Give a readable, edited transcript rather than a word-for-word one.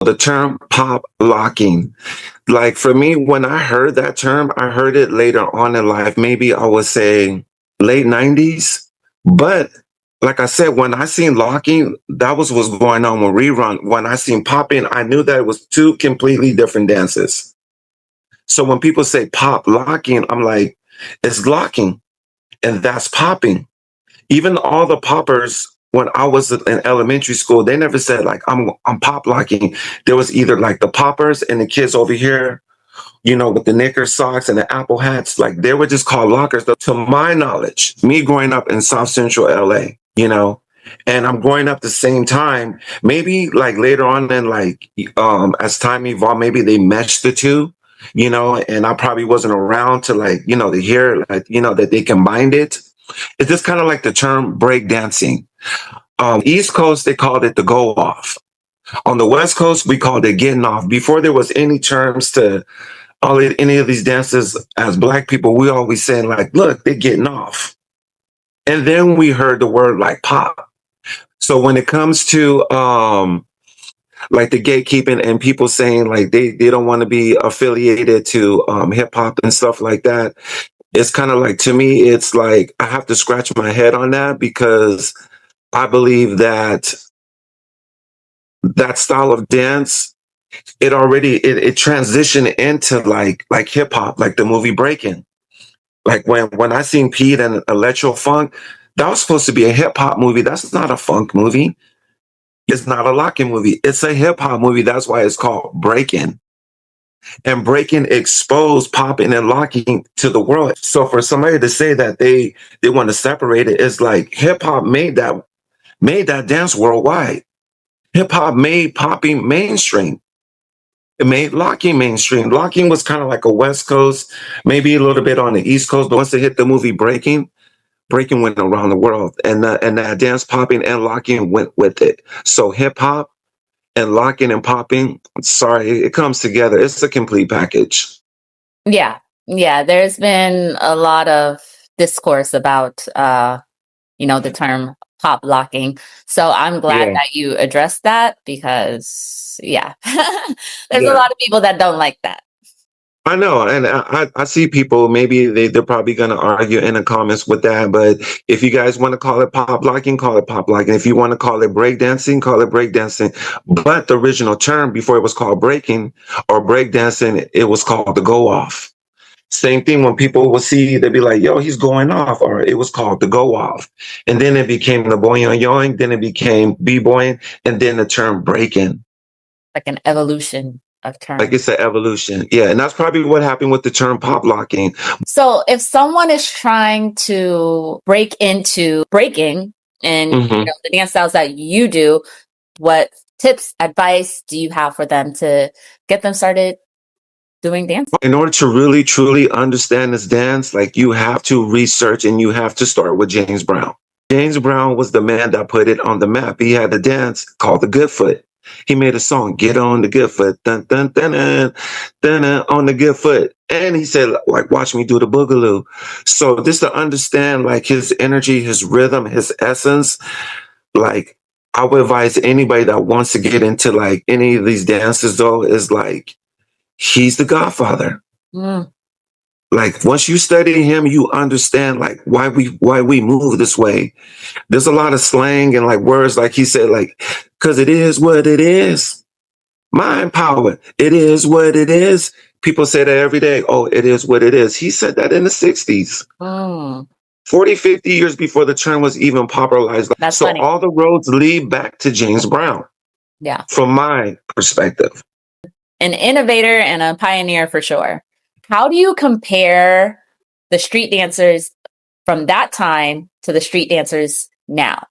The term pop locking. Like for me, when I heard that term, I heard it later on in life. Maybe I would say late 90s. But like I said, when I seen locking, that was what's going on with rerun. When I seen popping, I knew that it was two completely different dances. So when people say pop locking, I'm like, it's locking and that's popping. Even all the poppers when I was in elementary school, they never said like I'm pop locking. There was either like the poppers and the kids over here, with the knicker socks and the apple hats, like they were just called lockers. To my knowledge, me growing up in South Central LA, and I'm growing up the same time, maybe like later on in like as time evolved, maybe they meshed the two, and I probably wasn't around to like, to hear like, that they combined it. It's just kind of like the term break dancing. East Coast, they called it the go off. On the West Coast, we called it getting off. Before there was any terms to any of these dances, as Black people, we always saying like, look, they're getting off. And then we heard the word like pop. So when it comes to like the gatekeeping and people saying like they don't want to be affiliated to hip hop and stuff like that, it's kind of like, to me, it's like I have to scratch my head on that, because I believe that that style of dance, it transitioned into like hip hop, like the movie Breaking. Like when I seen Pete and Electro Funk, that was supposed to be a hip hop movie. That's not a funk movie. It's not a locking movie. It's a hip hop movie. That's why it's called Breaking. And Breaking exposed popping and locking to the world. So for somebody to say that they want to separate it, it's like hip hop made that dance worldwide. Hip hop made popping mainstream. It made locking mainstream. Locking was kind of like a West Coast, maybe a little bit on the East Coast. But once they hit the movie Breaking, Breaking went around the world, and that dance popping and locking went with it. So hip hop and locking and popping, sorry, it comes together. It's a complete package. Yeah. Yeah. There's been a lot of discourse about, the term pop locking. So I'm glad Yeah, that you addressed that, because, yeah, there's a yeah. lot of people that don't like that. I know, and I see people, maybe they're probably going to argue in the comments with that, but if you guys want to call it pop locking, call it pop locking. If you want to call it breakdancing, call it breakdancing. But the original term, before it was called breaking or breakdancing, it was called the go off. Same thing, when people will see, they'll be like, yo, he's going off, or it was called the go off. And then it became the boing yoing, then it became b-boying, and then the term breaking. Like an evolution of Like terms. it's an evolution. Yeah. And that's probably what happened with the term pop locking. So if someone is trying to break into breaking and Mhm. the dance styles that you do, what tips, advice do you have for them to get them started doing dance? In order to really truly understand this dance, like you have to research and you have to start with James Brown. James Brown was the man that put it on the map. He had a dance called the Good Foot. He made a song, Get on the Good Foot, dun, dun, dun, dun, dun, dun, on the good foot. And he said, like, watch me do the boogaloo. So just to understand like his energy, his rhythm, his essence, like I would advise anybody that wants to get into like any of these dances though, is like, he's the godfather. Mm. Like once you study him, you understand like why we move this way. There's a lot of slang and like words, like he said, like, cause it is what it is. Mind power. It is what it is. People say that every day. Oh, it is what it is. He said that in the 60s. Mm. 40, 50 years before the term was even popularized. That's So funny. all the roads lead back to James Brown, Yeah. from my perspective. An innovator and a pioneer for sure. How do you compare the street dancers from that time to the street dancers now?